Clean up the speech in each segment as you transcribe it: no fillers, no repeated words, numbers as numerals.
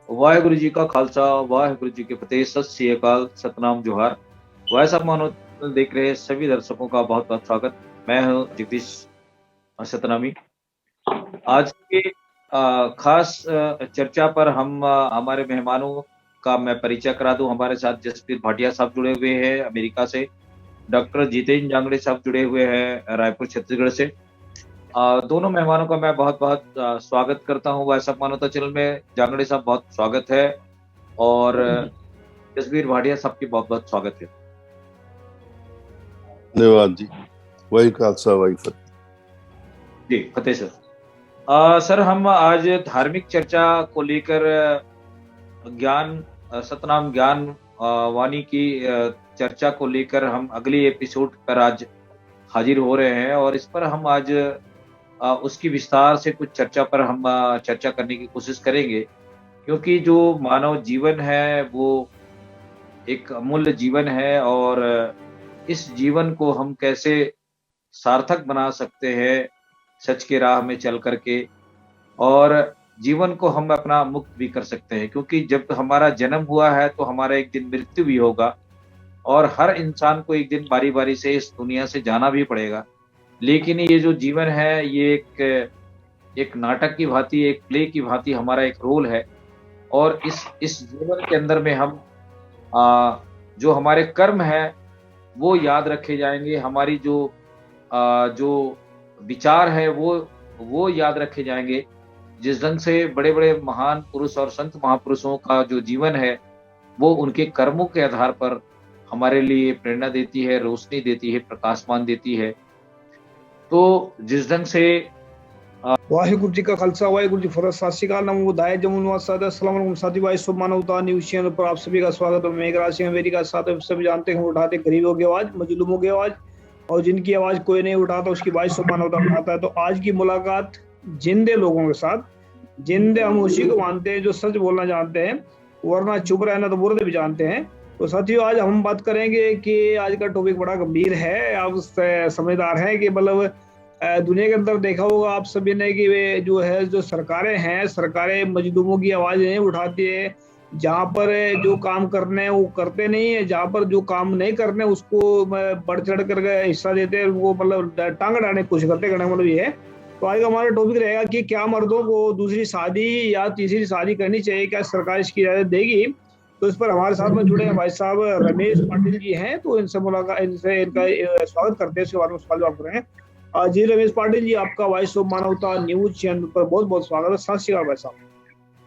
वाहिगुरु जी का खालसा, वाहिगुरु जी के फतेह, सत श्री अकाल, सतनाम जोहार। वैसा मानो देख रहे सभी दर्शकों का बहुत बहुत स्वागत। मैं हूं जगदीश सतनामी। आज की खास चर्चा पर हम हमारे मेहमानों का मैं परिचय करा दूं। हमारे साथ जसप्रीत भाटिया साहब जुड़े हुए हैं अमेरिका से, डॉक्टर जितेंद्र जांगड़े साहब जुड़े हुए हैं रायपुर छत्तीसगढ़ से। दोनों मेहमानों का मैं बहुत बहुत स्वागत करता हूं। वैसा मानवता चैनल में जांगड़े साहब बहुत स्वागत है, और जसबीर भाटिया साहब की बहुत बहुत स्वागत है। धन्यवाद जी। वही खालसा वही फतेह जी फतेह सर। सर, हम आज धार्मिक चर्चा को लेकर ज्ञान सतनाम ज्ञान वाणी की चर्चा को लेकर हम अगली एपिसोड पर आज हाजिर हो रहे हैं, और इस पर हम आज उसकी विस्तार से कुछ चर्चा पर हम चर्चा करने की कोशिश करेंगे। क्योंकि जो मानव जीवन है वो एक अमूल्य जीवन है, और इस जीवन को हम कैसे सार्थक बना सकते हैं सच के राह में चल करके, और जीवन को हम अपना मुक्त भी कर सकते हैं। क्योंकि जब हमारा जन्म हुआ है तो हमारा एक दिन मृत्यु भी होगा, और हर इंसान को एक दिन बारी बारी से इस दुनिया से जाना भी पड़ेगा। लेकिन ये जो जीवन है ये एक नाटक की भांति, एक प्ले की भांति हमारा एक रोल है, और इस जीवन के अंदर में हम जो हमारे कर्म है वो याद रखे जाएंगे। हमारी जो विचार है वो याद रखे जाएंगे। जिस ढंग से बड़े बड़े महान पुरुष और संत महापुरुषों का जो जीवन है वो उनके कर्मों के आधार पर हमारे लिए प्रेरणा देती है, रोशनी देती है, प्रकाशमान देती है। तो जिस ढंग से वाहिगुरु जी का खालसा, वाहिगुरु जी फतेह। सत श्री अकाल, नमो बुद्धाय, जमुनवाद सादा, अस्सलाम वालेकुम साथी भाई, शुभ मानवता न्यूज़ चैनल पर आप सभी का स्वागत है। मेघ राशि अमेरिका साथ सभी जानते हैं, उठाते गरीबों की आवाज, मजलूमों की आवाज, और जिनकी आवाज कोई नहीं उठाता उसकी भाई शुभ मानवता उठाता है। तो आज की मुलाकात जिंदे लोगों के साथ। जिंदे हम उसी को मानते हैं जो सच बोलना जानते हैं, वरना चुप रहना तो बुरे भी जानते हैं। तो साथियों, आज हम बात करेंगे कि आज का टॉपिक बड़ा गंभीर है। आप समझदार हैं कि मतलब दुनिया के अंदर देखा होगा आप सभी ने कि वे जो है जो सरकारें मजलूमों की आवाज नहीं उठाती है। जहाँ पर जो काम करने हैं वो करते नहीं है, जहाँ पर जो काम नहीं करने उसको बढ़ चढ़ कर हिस्सा देते हैं, वो मतलब टांग अड़ाने की कोशिश करते हैं। मतलब ये है। तो आज का हमारा टॉपिक रहेगा कि क्या मर्दों को दूसरी शादी या तीसरी शादी करनी चाहिए, क्या सरकार इसकी इजाजत देगी। तो इस पर हमारे साथ में जुड़े हैं भाई साहब रमेश पाटिल जी हैं, तो इनसे मुलाकात, इनसे इनका स्वागत करते हैं, इसके बारे में सवाल जवाब करें। जी रमेश पाटिल जी, आपका वॉइस ऑफ मानवता न्यूज चैनल पर बहुत बहुत स्वागत है। सत श्री अकाल भाई साहब।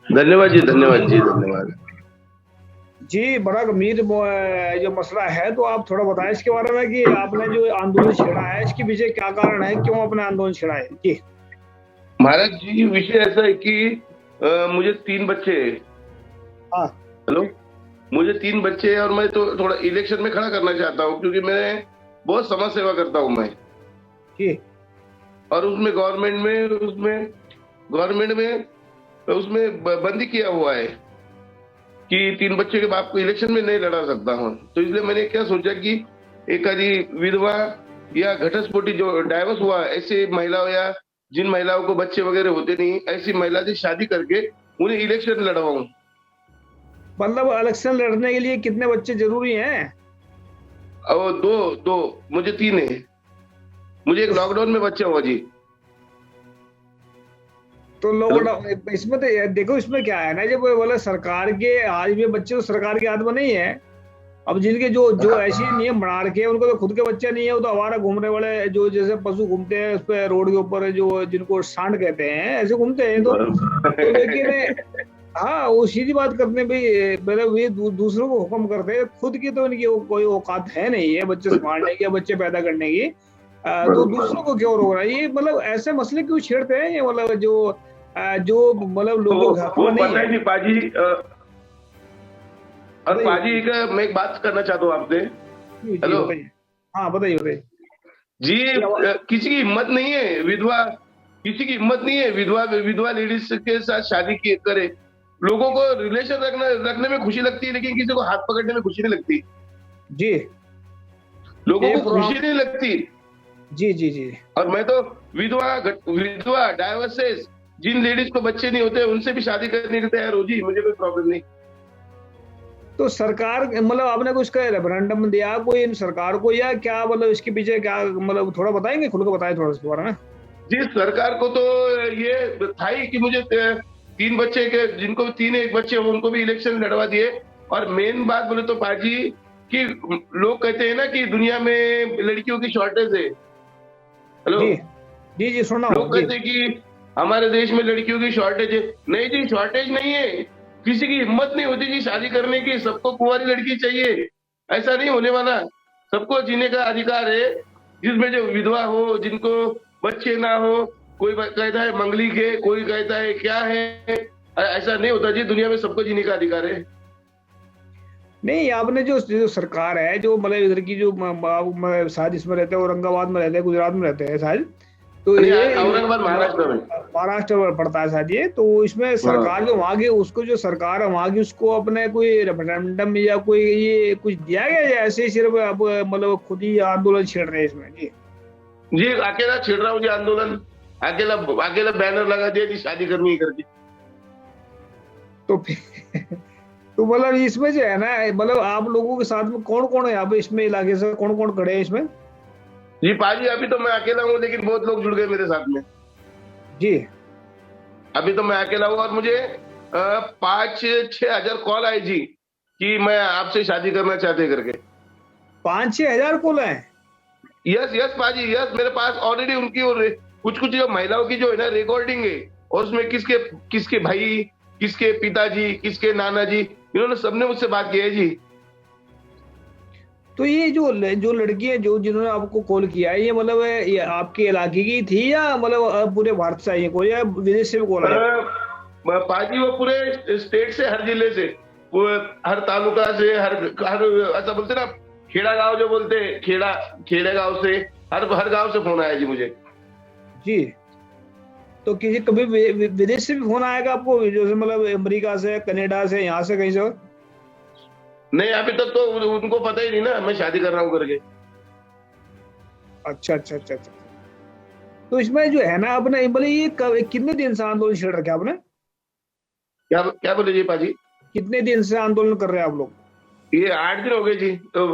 धन्यवाद जी, धन्यवाद जी, धन्यवाद जी। बड़ा गंभीर जो मसला है, तो आप थोड़ा बताएं इसके बारे में कि आपने जो आंदोलन छेड़ा है इसके पीछे क्या कारण है, क्यों आपने आंदोलन छेड़ा है। जी महाराज जी, विषय ऐसा है कि मुझे 3 बच्चे। हाँ हेलो, मुझे 3 बच्चे और मैं तो थोड़ा इलेक्शन में खड़ा करना चाहता हूँ, क्योंकि मैं बहुत समाज सेवा करता हूँ मैं। जी। और उसमें गवर्नमेंट में उसमें बंदी किया हुआ है कि 3 बच्चे के बाप को इलेक्शन में नहीं लड़ा सकता हूँ। तो इसलिए मैंने क्या सोचा कि एक आदि विधवा या घटस्फोटी जो डाइवोर्स हुआ, ऐसे महिलाओं या जिन महिलाओं को बच्चे वगैरह होते नहीं, ऐसी महिला से शादी करके उन्हें इलेक्शन लड़वाऊं। मतलब इलेक्शन लड़ने के लिए कितने बच्चे जरूरी हैं? और दो मुझे 3 है। मुझे एक लॉकडाउन में बच्चा हुआ जी। तो लॉकडाउन इसमें तो देखो, इसमें क्या है ना, जब बोले सरकार के आज भी बच्चे तो सरकार के हाथ में नहीं है। अब जिनके जो ऐसे नियम बना रखे हैं उनको तो खुद के बच्चे नहीं है, वो तो आवारा घूमने वाले जो जैसे पशु घूमते हैं उस पे रोड के ऊपर, जो जिनको सांड कहते हैं, ऐसे घूमते हैं। तो लेकिन हाँ, वो सीधी बात करने पे मतलब ये दूसरों को हुक्म करते हैं, खुद की तो इनकी कोई औकात है नहीं है बच्चे संभालने की, बच्चे पैदा करने की। तो दूसरों को क्यों रोक रहा है ये, मतलब ऐसे मसले क्यों छेड़ते हैं ये, मतलब जो मतलब लोगों को नहीं पाजी। और पाजी का मैं एक बात करना चाहता हूँ आपसे। हेलो, हाँ बताइए जी। किसी की हिम्मत नहीं है किसी की हिम्मत नहीं है विधवा लेडीज के साथ शादी करे। लोगों को रिलेशन रखने में खुशी लगती है, लेकिन किसी को हाथ पकड़ने में खुशी नहीं लगती जी। लोगों को खुशी नहीं लगती। जी। और मैं तो विधवा डाइवोर्सेस जिन लेडीज को बच्चे नहीं होते उनसे भी शादी करने के तैयार हो जी, मुझे कोई प्रॉब्लम नहीं। तो सरकार मतलब आपने कुछ का रेफरेंडम दिया कोई इन सरकार को, या क्या मतलब इसके पीछे क्या, मतलब थोड़ा बताएंगे, खुल के बताएं थोड़ा इसके बारे में। जी, सरकार को तो ये था ही कि मुझे 3 बच्चे के, जिनको 3 एक बच्चे हो उनको भी इलेक्शन लड़वा दिए। और मेन बात बोले तो पाजी कि लोग कहते हैं ना कि दुनिया में लड़कियों की शॉर्टेज है। हेलो जी जी जी, सुन रहा हूँ लोग जी। कहते हैं कि हमारे देश में लड़कियों की शॉर्टेज है। नहीं जी, शॉर्टेज नहीं है। किसी की हिम्मत नहीं होती जी शादी करने की, सबको कुंवारी लड़की चाहिए। ऐसा नहीं होने वाला। सबको जीने का अधिकार है, जिसमें जो विधवा हो, जिनको बच्चे ना हो। कोई कहता है मंगली के, कोई कहता है क्या है। ऐसा नहीं होता जी, दुनिया में सबको जीने का अधिकार है। नहीं, आपने जो सरकार है, जो मतलब इधर की जो शायद इसमें रहते हैं, औरंगाबाद में रहते हैं, गुजरात में रहते हैं शायद, तो नहीं, ये औरंगाबाद महाराष्ट्र में। महाराष्ट्र में पड़ता है शायद ये। तो इसमें सरकार जो वहाँ की, उसको जो सरकार है वहाँ की, उसको अपने कोई रेफरेंडम या कोई ये कुछ दिया गया, या ऐसे ही सिर्फ अब मतलब खुद ही आंदोलन छेड़ रहे हैं इसमें जी? जी, अकेला छेड़ रहा हूँ जी आंदोलन। अकेला अकेला बैनर लगा दिया जी, शादी करनी ही करके। तो फिर तो मतलब इसमें जो है ना, मतलब आप लोगों के साथ में कौन कौन है यहाँ पे, इसमें इलाके से कौन कौन खड़े हैं इसमें? जी पाजी, अभी तो मैं अकेला हूँ, लेकिन बहुत लोग जुड़ गए मेरे साथ में जी। अभी तो मैं अकेला हूँ। और मुझे 5-6 हजार कॉल आए जी कि मैं आपसे शादी करना चाहते करके। 5-6 हजार कॉल है? यस यस पाजी, यस। मेरे पास ऑलरेडी उनकी और कुछ कुछ जो महिलाओं की जो है ना रिकॉर्डिंग है, और उसमें किसके किसके भाई, किसके पिताजी, किसके नाना जी, इन्होंने सबने मुझसे बात की है जी। तो ये जो लड़की है, जो जिन्होंने आपको कॉल किया है, ये मतलब ये आपके इलाके की थी, या मतलब पूरे भारत से आई है कोई, या विदेश से भी कॉल आया? पाजी वो पूरे स्टेट से, हर जिले से, वो हर तालुका से, हर ऐसा बोलते ना, खेड़ा गांव जो बोलते हैं, खेड़े गांव से, हर गांव से फोन आया जी मुझे। जी। तो किसी कभी विदेश से भी फोन आएगा आपको, जैसे मतलब अमेरिका से, कनाडा से, यहाँ से कहीं से? नहीं, अभी तक तो उनको पता ही नहीं ना मैं शादी कर रहा हूँ करके। अच्छा अच्छा अच्छा अच्छा। तो इसमें जो है ना, आपने मतलब ये कितने दिन से आंदोलन छेड़ रखे आपने? क्या क्या बोले जी पाजी? कितने दिन से आंदोलन कर रहे हैं आप लोग? ये 8 दिन हो गए जी। तो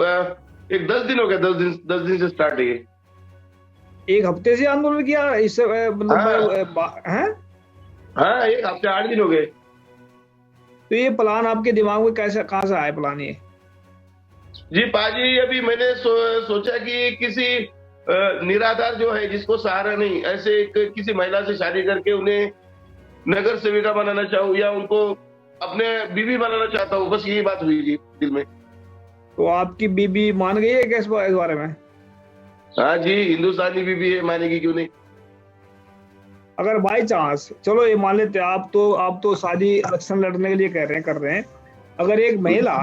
एक 10 दिन हो गए, 10 दिन से स्टार्ट है ये। एक हफ्ते से आंदोलन किया इससे मतलब हैं? हाँ, एक हफ्ते 8 दिन हो गए। तो ये प्लान आपके दिमाग में कैसे, कहाँ से आया प्लान ये? जी पाजी, अभी मैंने सोचा कि किसी निराधार जो है, जिसको सहारा नहीं, ऐसे किसी महिला से शादी करके उन्हें नगर सेविका बनाना चाहूँ, या उनको अपने बीवी बनाना चाहता हूँ। बस यही बात हुई जी दिल में। तो आपकी बीबी मान गई है क्या इस बारे में? हाँ जी, हिंदुस्तानी बीवी है, मानेगी क्यों नहीं। अगर बाई चांस, चलो ये मान लेते हैं, आप तो शादी इलेक्शन लड़ने के लिए कर रहे हैं, अगर एक महिला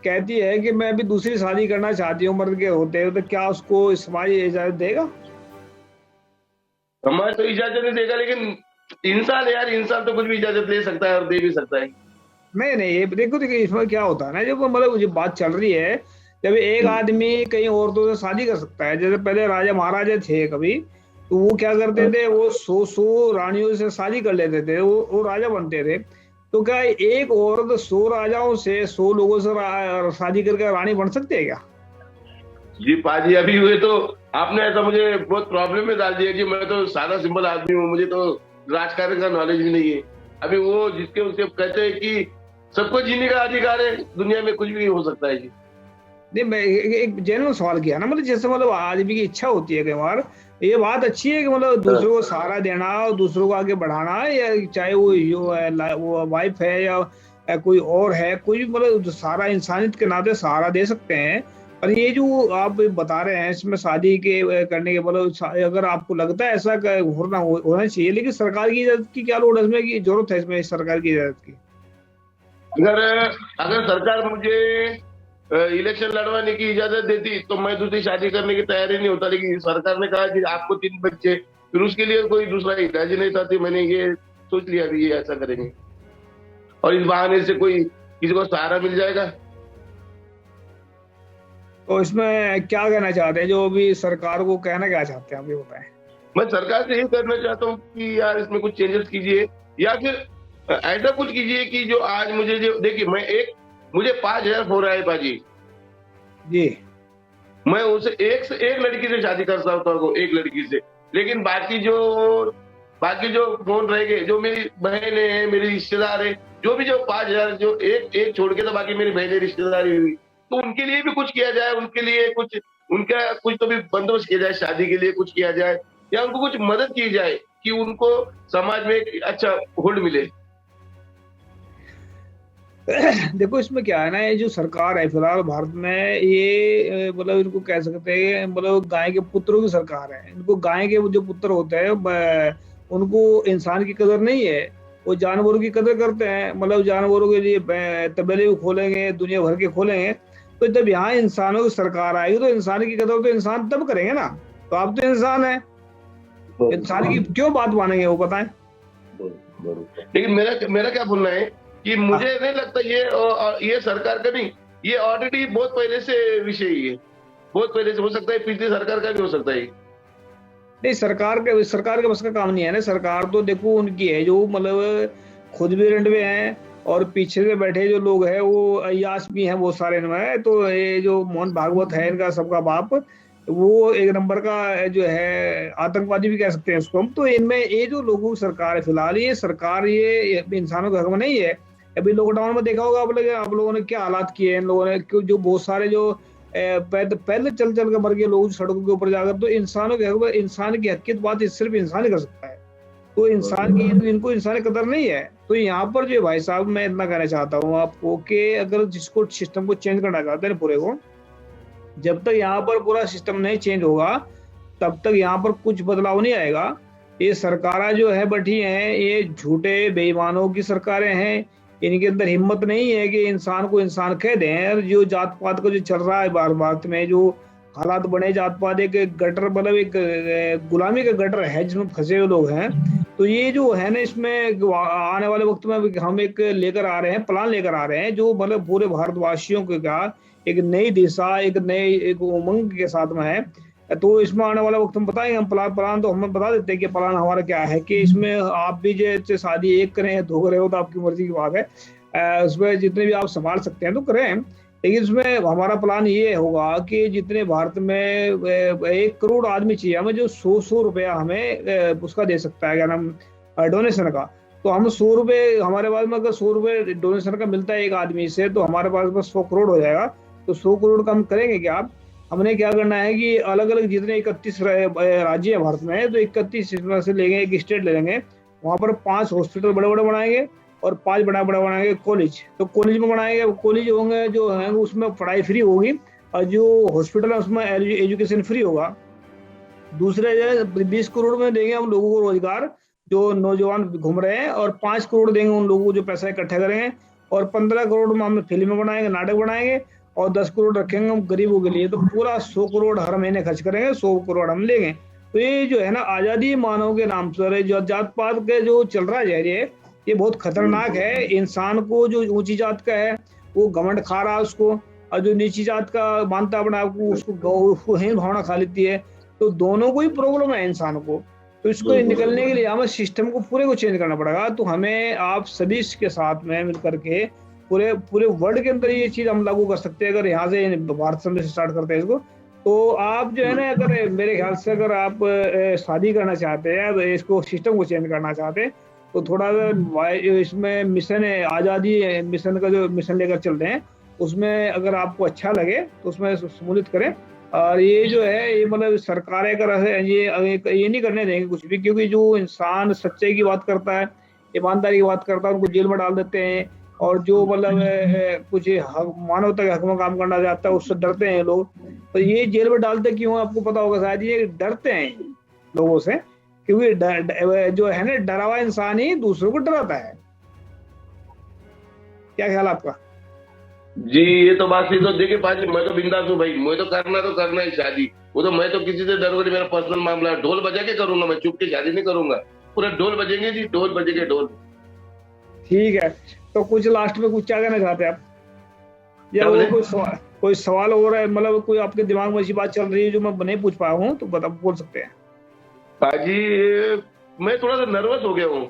कहती है कि मैं भी दूसरी शादी करना चाहती हूँ मर्द के होते हैं, तो क्या उसको समाज इजाजत देगा? समाज तो इजाजत नहीं देगा, लेकिन इंसान यार, इंसान तो कुछ भी इजाजत ले सकता है और दे भी सकता है। नहीं, ये देखो देखिए, इसमें क्या होता है ना, जब मतलब ये बात चल रही है, जब एक आदमी कई औरतों से शादी कर सकता है, जैसे पहले राजा महाराजा थे कभी, तो वो क्या करते थे, वो 100 रानियों से शादी कर लेते थे, वो राजा बनते थे। तो क्या एक औरत 100 राजाओं से, 100 लोगों से शादी करके रानी बन सकती है क्या? जी पाजी, अभी हुए तो आपने ऐसा मुझे बहुत प्रॉब्लम में डाल दिया जी। मैं तो सादा सिंपल आदमी हूँ, मुझे तो राजकारण का नॉलेज भी नहीं है। अभी वो जिसके उसके कहते हैं कि सबको जीने का अधिकार है, दुनिया में कुछ भी हो सकता है जी। नहीं, मैं एक जेन्युइन सवाल किया ना, मतलब जैसे मतलब आदमी की इच्छा होती है कई बार, ये बात अच्छी है कि मतलब दूसरों को सहारा देना और दूसरों को आगे बढ़ाना, या चाहे वो वाइफ है या कोई और है, कोई मतलब सारा इंसानियत के नाते सहारा दे सकते हैं। और ये जो आप बता रहे हैं, इसमें शादी के करने के मतलब, अगर आपको लगता है ऐसा होना चाहिए, लेकिन सरकार की इजाजत की क्या लोड़ है इसमें, की जरूरत है इसमें सरकार की इजाजत की? अगर सरकार मुझे इलेक्शन लड़वाने की इजाजत देती तो मैं दूसरी शादी करने की तैयारी नहीं होता। लेकिन सरकार ने कहा कि आपको 3 बच्चे, फिर उसके लिए कोई दूसरा इलाज नहीं था, तो मैंने ये सोच लिया भी ये ऐसा करेंगे, और इस बहाने से कोई किसी को सहारा मिल जाएगा। तो इसमें क्या कहना चाहते हैं, जो भी सरकार को कहना क्या चाहते हैं आप ये बताएं? मैं सरकार से यही करना चाहता हूँ कि यार इसमें कुछ चेंजेस कीजिए, या फिर ऐसा कुछ कीजिए कि जो आज मुझे जो देखिए, मुझे 5,000 हो रहा है बाजी, जी मैं उसे एक लड़की से शादी कर सकता हूँ, एक लड़की से, लेकिन बाकी जो फोन रह गए, जो मेरी बहनें हैं, मेरी रिश्तेदार है, जो भी जो 5,000 जो एक छोड़ के तो बाकी मेरी बहनें रिश्तेदारी हुई, तो उनके लिए भी कुछ किया जाए, उनके लिए कुछ उनका कुछ तो भी बंदोबस्त किया जाए, शादी के लिए कुछ किया जाए, या उनको कुछ मदद की जाए कि उनको समाज में एक अच्छा होल्ड मिले। देखो इसमें क्या है ना, ये जो सरकार है फिलहाल भारत में, ये मतलब इनको कह सकते हैं मतलब गाय के पुत्रों की सरकार है। इनको गाय के जो पुत्र होते हैं उनको इंसान की कदर नहीं है, वो जानवरों की कदर करते हैं। मतलब जानवरों के लिए तबेले भी खोलेंगे, दुनिया भर के खोलेंगे। तो जब यहाँ इंसानों की सरकार आएगी तो इंसान की कदर तो इंसान तब करेंगे ना। तो आप तो इंसान है, इंसान की क्यों बात मानेंगे वो, बताएं। लेकिन मेरा क्या बोलना है कि मुझे नहीं लगता ये सरकार का नहीं, ये ऑलरेडी बहुत पहले से विषय ही है, बहुत पहले से हो सकता है, पिछली सरकार का भी हो सकता है। नहीं, सरकार के बस का काम नहीं है ना। सरकार तो देखो उनकी है जो मतलब खुद भी रेंट में है, और पीछे से बैठे जो लोग हैं वो अय्याश भी हैं बहुत सारे इनमें। तो ये जो मोहन भागवत है इनका सबका बाप, वो एक नंबर का जो है आतंकवादी भी कह सकते हैं उसको हम। तो इनमें ये जो लोगों की सरकार है फिलहाल, ये सरकार ये इंसानों के हक में नहीं है। अभी लॉकडाउन में देखा होगा आप लोगों ने क्या हालात किए हैं इन लोगों ने, जो बहुत सारे जो पहले चल के मर गए लोग सड़कों के ऊपर जाकर। तो इंसानों के हक में, इंसान की हक की बात सिर्फ इंसान ही कर सकता है। तो इंसान की, इनको इंसानी कदर नहीं है। तो यहाँ पर जो भाई साहब मैं इतना कहना चाहता हूँ आपको कि अगर जिसको सिस्टम को चेंज करना चाहते हैं पूरे को, जब तक यहाँ पर पूरा सिस्टम नहीं चेंज होगा तब तक यहाँ पर कुछ बदलाव नहीं आएगा। ये सरकारें जो है बैठी हैं, ये झूठे बेईमानों की सरकारें हैं। इनके अंदर हिम्मत नहीं है कि इंसान को इंसान कह दें। जो जात पात का जो चल रहा है भारत में, जो हालात बने, जात पात एक गटर मतलब एक गुलामी का गटर है जिसमें फंसे हुए लोग हैं। तो ये जो है ना, इसमें आने वाले वक्त में हम एक लेकर आ रहे हैं, प्लान लेकर आ रहे हैं जो मतलब पूरे भारतवासियों के का एक नई दिशा, एक उमंग के साथ में है। तो इसमें आने वाला वक्त हम बताएंगे। हम प्लान तो हमें बता देते हैं कि प्लान हमारा क्या है, कि इसमें आप भी जैसे शादी एक करें या दो करें, हो तो आपकी मर्जी की बात है। उसमें जितने भी आप संभाल सकते हैं तो करें। लेकिन इसमें हमारा प्लान ये होगा कि जितने भारत में 1 करोड़ आदमी चाहिए हमें, जो 100 रुपया हमें उसका दे सकता है, क्या नाम, डोनेशन का। तो हम 100 रुपये, हमारे पास में अगर 100 रुपये डोनेशन का मिलता है एक आदमी से, तो हमारे पास बस 100 करोड़ हो जाएगा। तो 100 करोड़ का हम करेंगे क्या, आप हमने क्या करना है कि अलग अलग जितने 31 राज्य है भारत में, तो 31 से लेंगे, एक स्टेट ले लेंगे, वहां पर 5 हॉस्पिटल बड़े बड़े बनाएंगे और 5 बड़ा बनाएंगे कॉलेज। तो कॉलेज में बनाएंगे, कॉलेज होंगे जो है उसमें पढ़ाई फ्री होगी, और जो हॉस्पिटल है उसमें एजुकेशन फ्री होगा। दूसरे 20 करोड़ में देंगे हम लोगों को रोजगार, जो नौजवान घूम रहे हैं, और 5 करोड़ देंगे उन लोगों को जो पैसा इकट्ठा करेंगे, और 15 करोड़ में हम फिल्म बनाएंगे, नाटक बनाएंगे, और 10 करोड़ रखेंगे हम गरीबों के लिए। तो पूरा 100 करोड़ हर महीने खर्च करेंगे, 100 करोड़ हम लेंगे। तो ये जो है ना, आजादी मानव के नाम पर जो जात पात के जो चल रहा है ये बहुत खतरनाक है। इंसान को जो ऊंची जात का है वो घमंड खा रहा है उसको, और जो नीची जात का मानता अपने आप को उसको हीन भावना खा लेती है। तो दोनों को ही प्रॉब्लम है इंसान को। तो इसको निकलने के लिए हमें सिस्टम को पूरे को चेंज करना पड़ेगा। तो हमें आप सभी के साथ में मिलकर के पूरे वर्ल्ड के अंदर ये चीज हम लागू कर सकते हैं। अगर यहाँ से भारत से स्टार्ट करते हैं इसको, तो आप जो है ना, अगर मेरे ख्याल से अगर आप शादी करना चाहते हैं, तो इसको सिस्टम को चेंज करना चाहते हैं, तो थोड़ा इसमें मिशन है आजादी मिशन का, जो मिशन लेकर चलते हैं, उसमें अगर आपको अच्छा लगे तो उसमें सम्मिलित करें। और ये जो है, ये मतलब सरकारें कर ये नहीं करने देंगे कुछ भी, क्योंकि जो इंसान सच्चाई की बात करता है, ईमानदारी की बात करता है, उनको जेल में डाल देते हैं। और जो मतलब कुछ मानवता के हक में काम करना चाहता है उससे डरते हैं लोग। तो ये जेल में डालते क्यों, आपको पता होगा शायद, ये डरते हैं लोगों से, क्योंकि जो है ना, डरा हुआ इंसान ही दूसरों को डराता है। क्या ख्याल आपका? जी ये तो बात सही। तो देखिए पाजी, मैं तो बिंदास हूँ भाई, मैं तो करना है शादी। वो तो मैं तो किसी से डरूंगा, मेरा पर्सनल मामला है। ढोल बजा के करूंगा, मैं चुप के शादी नहीं करूंगा। पूरे ढोल बजेंगे जी, ढोल बजेंगे ढोल। ठीक है, तो कुछ लास्ट में कुछ क्या कहना चाहते हैं आप, या कोई सवाल हो रहा है, मतलब कोई आपके दिमाग में ऐसी बात चल रही है जो मैं नहीं पूछ पाया हूँ, तो बोल सकते हैं। पाजी, मैं थोड़ा सा नर्वस हो गया हूँ,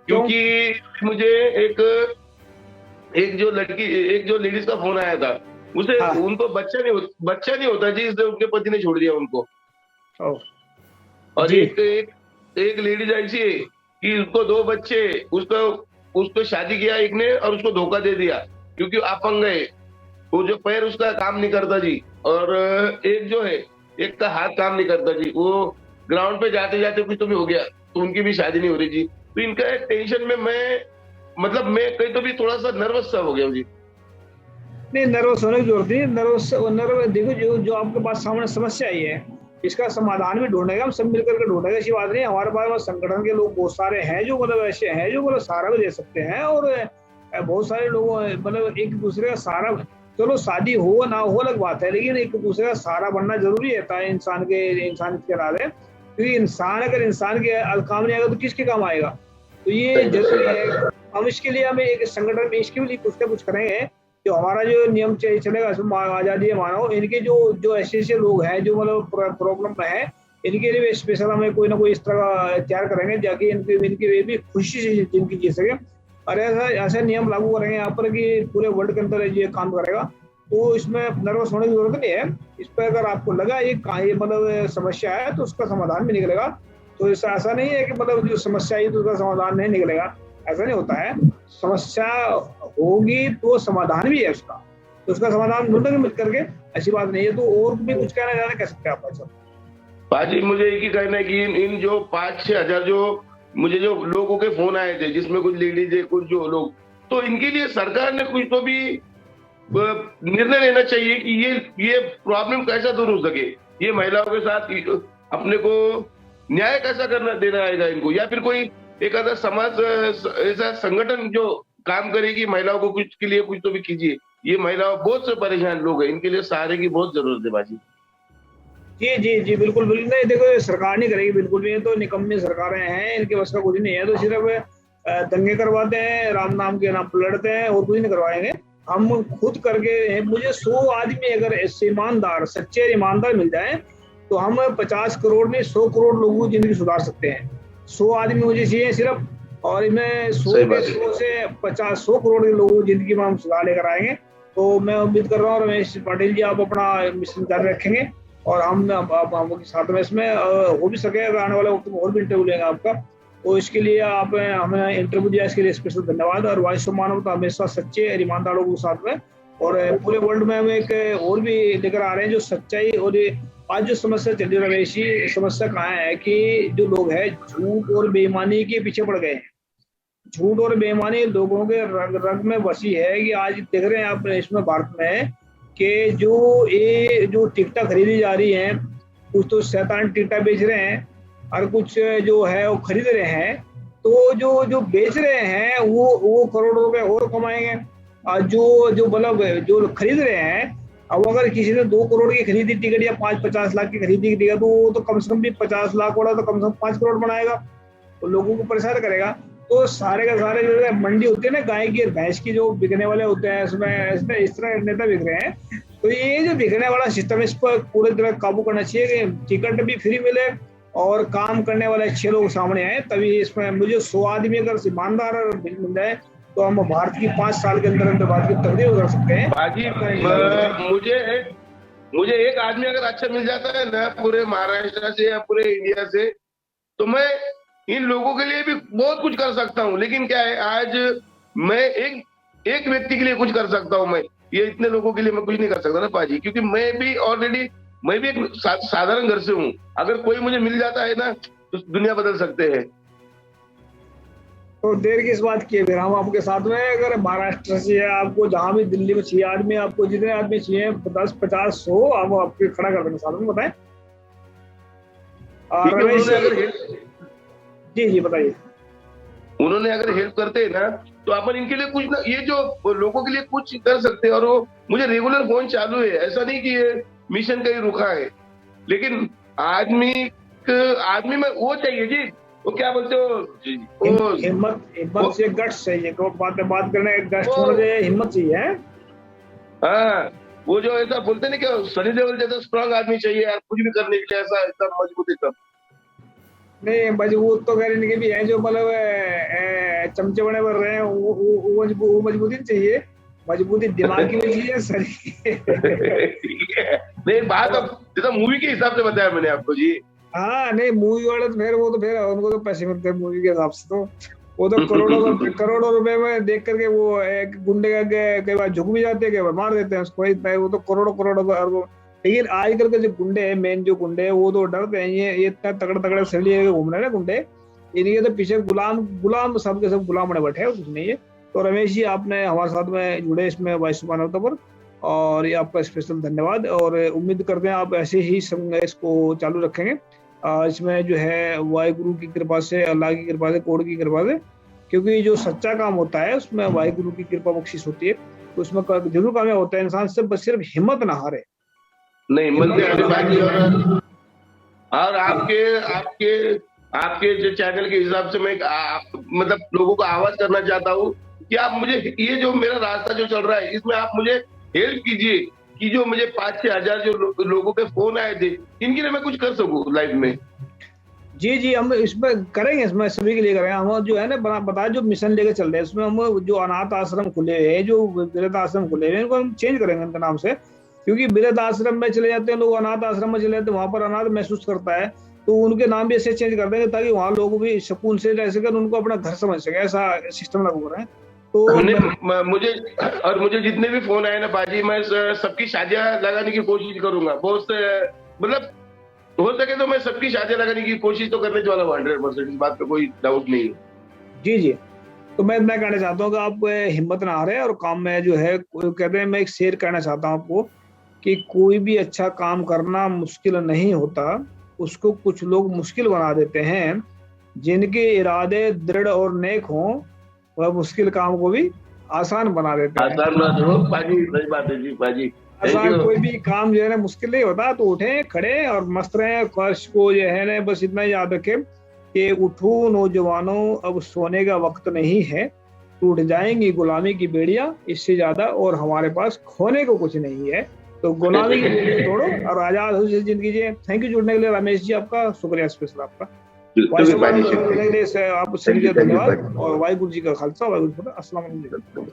क्योंकि मुझे एक एक जो लेडीज का फोन आया था, उसे हाँ। उनको बच्चा नहीं होता जी, इसलिए उनके पति ने छोड़ दिया उनको। ओ, और जी। एक लेडीज ऐसी है कि उसको 2 बच्चे, उसको उसको शादी किया एक ने और उसको धोखा दे दिया, क्योंकि अपंग है, वो जो पैर उसका काम नहीं करता जी। और एक जो है, एक का हाथ काम नहीं करता जी, वो ग्राउंड पे जाते जाते कुछ तो भी हो गया, तो उनकी भी शादी नहीं हो रही जी। तो इनका एक टेंशन में मैं कहीं तो भी थोड़ा सा नर्वस सा हो गया हूँ जी। नहीं, नर्वस होने की जरूरत नहीं। नर्वस देखो, जो जो आपके पास सामने समस्या आई है, इसका समाधान भी ढूंढेगा, हम सब मिलकर के ढूंढेगा। ऐसी बात नहीं है, हमारे पास संगठन के लोग बहुत सारे हैं जो मतलब ऐसे हैं जो मतलब सहारा भी दे सकते हैं। और बहुत सारे लोग मतलब एक दूसरे का सहारा, चलो शादी हो ना हो अलग बात है, लेकिन एक दूसरे का सहारा बनना जरूरी है इंसान के नाते। क्योंकि इंसान अगर इंसान के काम नहीं आएगा तो किसके काम आएगा? तो ये सही बात, सही जरूरी बात। है। हम इसके लिए हमें एक संगठन में इसके लिए कुछ ना कुछ करेंगे। जो हमारा जो नियम चलेगा उसमें आजादी है मानव, इनके जो जो ऐसे लोग हैं जो मतलब प्रॉब्लम में है, इनके लिए स्पेशल हमें कोई ना कोई इस तरह का तैयार करेंगे जाके इनकी वे भी खुशी से जिंदगी जी सके। और ऐसा ऐसे नियम लागू करेंगे यहाँ पर कि पूरे वर्ल्ड के अंदर ये काम करेगा। तो इसमें नर्वस होने की जरूरत नहीं है। इस पर अगर आपको लगा ये मतलब समस्या है तो उसका समाधान भी निकलेगा। तो ऐसा नहीं है कि मतलब जो समस्या है तो उसका समाधान नहीं निकलेगा, ऐसा नहीं होता है। समस्या होगी तो समाधान भी है उसका, तो उसका समाधान ढूंढेंगे मिल करके, ऐसी बात नहीं है। तो और भी कुछ कहना चाहते कह सकते हैं आप? अच्छा, पाजी, मुझे एक ही कहना है कि इन जो 5-6 हजार जो मुझे जो लोगों के फोन आए थे, जिसमें कुछ लेडीज है, कुछ जो लोग, तो इनके लिए सरकार ने कुछ तो भी निर्णय लेना चाहिए कि ये प्रॉब्लम कैसा दूर हो सके। ये महिलाओं के साथ अपने को न्याय कैसा करना देना आएगा इनको, या फिर कोई एक आधा समाज ऐसा संगठन जो काम करे कि महिलाओं को कुछ के लिए कुछ तो भी कीजिए। ये महिलाओं बहुत से परेशान लोग हैं, इनके लिए सहारे की बहुत जरूरत है बाजी। जी जी जी, बिल्कुल बिल्कुल। नहीं देखो, ये सरकार नहीं करेगी बिल्कुल भी, ये तो निकम्मी सरकारें हैं, इनके बस का कुछ नहीं है। तो सिर्फ दंगे करवाते हैं, राम नाम के नाम पर लड़ते हैं, और कुछ नहीं करवाएंगे। हम खुद करके, मुझे 100 आदमी अगर ऐसे ईमानदार, सच्चे ईमानदार मिल जाए तो हम 50 करोड़ नहीं 100 करोड़ लोगों की जिंदगी सुधार सकते हैं। 100 आदमी मुझे चाहिए सिर्फ, और इनमें 100 सही के बात है। 100 से 50-100 करोड़ के लोगों की जिंदगी में हम सुधार लेकर आएंगे। तो मैं उम्मीद कर रहा हूँ रमेश पाटिल जी, आप अपना मिशन जारी रखेंगे और हम साथ में इसमें हो भी सके अगर आने वाले वक्त में और भी इंटरव्यू लेंगे आपका। तो इसके लिए आप हमें इंटरव्यू दिया, इसके लिए स्पेशल धन्यवाद। और वॉइस ऑफ मानवता हमेशा सच्चे और ईमानदार लोगों के साथ में, और पूरे वर्ल्ड में हम एक और भी लेकर आ रहे हैं जो सच्चाई। और आज जो समस्या चल रही है रमेश जी, समस्या कहाँ है कि जो लोग हैं झूठ और बेईमानी के पीछे पड़ गए हैं। झूठ और बेईमानी लोगों के रग रग में बसी है कि आज देख रहे हैं आप इसमें भारत में कि जो टिकटें खरीदी जा रही हैं, कुछ तो शैतान टिकटें बेच रहे हैं और कुछ जो है वो खरीद रहे हैं। तो जो जो बेच रहे हैं वो करोड़ों रुपए और कमाएंगे, और जो जो मतलब जो खरीद रहे हैं, अब अगर किसी ने 2 करोड़ की खरीदी टिकट या 5-50 लाख की खरीदी टिकट, तो वो तो कम से कम भी 50 लाख वाला तो कम से कम 5 करोड़ बनाएगा, तो लोगों को परेशान करेगा। तो सारे का सारे जो मंडी होती है ना गाय की और भैंस की, जो बिकने वाले होते हैं, इसमें इस तरह नेता बिक रहे हैं। तो ये जो बिकने वाला सिस्टम, इस पर पूरी तरह काबू करना चाहिए कि टिकट भी फ्री मिले और काम करने वाले अच्छे लोग सामने आए, तभी इसमें मुझे 100 आदमी अगर ईमानदार मिल जाए तो हम भारत की 5 साल के अंदर अंदर भारत की तकदीर बदल सकते हैं। बाजी, मुझे एक आदमी अगर अच्छा मिल जाता है ना, पूरे महाराष्ट्र से या पूरे इंडिया से, तो मैं इन लोगों के लिए भी बहुत कुछ कर सकता हूँ। लेकिन क्या है, आज मैं एक व्यक्ति के लिए कुछ कर सकता हूँ, मैं ये इतने लोगों के लिए मैं कुछ नहीं कर सकता ना पाजी, क्योंकि मैं भी एक साधारण घर से हूँ। अगर कोई मुझे मिल जाता है ना, तो दुनिया बदल सकते हैं। तो देर किस बात की है, फिर हम आपके साथ में। अगर महाराष्ट्र से है, आपको जहां भी दिल्ली में चाहिए आदमी, आपको जितने आदमी चाहिए 10-50-100 हम आपके खड़ा कर देंगे साथ में, बताएं। और जी जी बताइए। उन्होंने अगर हेल्प करते हैं ना, तो अपन इनके लिए कुछ ना, ये जो लोगों के लिए कुछ कर सकते हैं। और वो मुझे रेगुलर फोन चालू है, ऐसा नहीं कि ये मिशन कहीं रुका है। लेकिन आदमी में वो चाहिए जी, वो क्या बोलते हो, हिम्मत से, गट्स चाहिए, बात करने का गट्स वो होना चाहिए, हिम्मत चाहिए। हाँ, वो जो ऐसा बोलते नहीं, क्या सनी देओल जैसा स्ट्रांग आदमी चाहिए यार, कुछ भी करने के लिए, ऐसा एकदम मजबूत एकदम। नहीं मजबूत तो खैर इनके भी हैं, जो मतलब चमचे बने बन रहे हैं, वो मजबूती नहीं चाहिए, मजबूती दिमाग की भी चाहिए, शरीर ठीक है। नहीं बात अब जैसा मूवी के हिसाब से बताया मैंने आपको जी। हाँ नहीं मूवी वाले तो फिर वो तो फिर उनको तो पैसे मिलते हैं मूवी के हिसाब से, तो वो तो करोड़ों रुपए में देख करके वो एक गुंडे का कई बार झुक भी जाते हैं, कई बार मार देते हैं उसको, वो तो करोड़ों करोड़ों अरबों। लेकिन आजकल के जो गुंडे हैं, मेन जो गुंडे हैं, वो तो डरते हैं, ये इतना तगड़े तगड़े से लिए घूम रहे हैं ना गुंडे, इनके तो पीछे गुलाम गुलाम सब के सब गुलाम बने बैठे हैं, कुछ नहीं है। तो रमेश जी आपने हमारे साथ में जुड़े इसमें वॉइस ऑफ मानवता पर, और ये आपका स्पेशल धन्यवाद, और उम्मीद करते हैं आप ऐसे ही इसको चालू रखेंगे। इसमें जो है वाहिगुरु की कृपा से, अल्लाह की कृपा से, कोड की कृपा से, क्योंकि जो सच्चा काम होता है उसमें वाहिगुरु की कृपा बख्शिश होती है, तो उसमें जरूर कामयाब होता है इंसान, सिर्फ हिम्मत ना हारे। नहीं बाजी, और आपके आपके आपके जो चैनल के हिसाब से मैं मतलब लोगों को आवाज करना चाहता हूँ कि आप मुझे ये जो मेरा रास्ता जो चल रहा है इसमें आप मुझे हेल्प कीजिए, कि जो मुझे 5-6 हजार जो लोगों के फोन आए थे इनके लिए मैं कुछ कर सकूं लाइफ में। जी जी हम इसमें करेंगे, इसमें सभी के लिए करेंगे। हम जो है ना बताया जो मिशन लेके चल रहे हैं, इसमें हम जो अनाथ आश्रम खुले हुए हैं, जो वृद्ध आश्रम खुले हुए हैं, इनको हम चेंज करेंगे इनके नाम से, क्योंकि वृद्ध आश्रम में चले जाते हैं लोग, अनाथ आश्रम में चले जाते हैं, वहां पर अनाथ महसूस करता है, तो उनके नाम भी ऐसे चेंज कर देंगे ताकि वहाँ लोग भी सुकून से रह सके, उनको अपना घर समझ सके, ऐसा सिस्टम लागू कर रहे हैं। तो मुझे जितने भी फोन आए ना बाजी, मैं सबकी शादियां लगाने की कोशिश करूंगा, बहुत मतलब हो सके तो मैं सबकी शादियां लगाने की कोशिश तो करने वाला हूँ 100%, इस बात पे कोई डाउट नहीं है। जी जी तो मैं कहना चाहता हूँ कि आप हिम्मत ना हारे, और काम में जो है कहते हैं, मैं एक शेर कहना चाहता हूँ आपको कि कोई भी अच्छा काम करना मुश्किल नहीं होता, उसको कुछ लोग मुश्किल बना देते हैं। जिनके इरादे दृढ़ और नेक हों वह मुश्किल काम को भी आसान बना देते हैं। आसान बात हो पाजी, सही बात है जी पाजी। आसान कोई भी काम जो है ना मुश्किल नहीं होता, तो उठे खड़े और मस्त रहे। ख्वाहिश को जो है ना बस इतना याद रखें कि उठो नौजवानों, अब सोने का वक्त नहीं है, टूट जाएंगी गुलामी की बेड़ियां, इससे ज्यादा और हमारे पास खोने को कुछ नहीं है, तो गुलामी की बेड़ियां तोड़ो और आजाद हो जिंदगी जिए। थैंक यू जुड़ने के लिए रमेश जी, आपका शुक्रिया स्पेशल आपका, आप सभी का धन्यवाद, और वाहिगुरु जी का खालसा, वाहिगुरु जी का फतेह। अस्सलाम वालेकुम।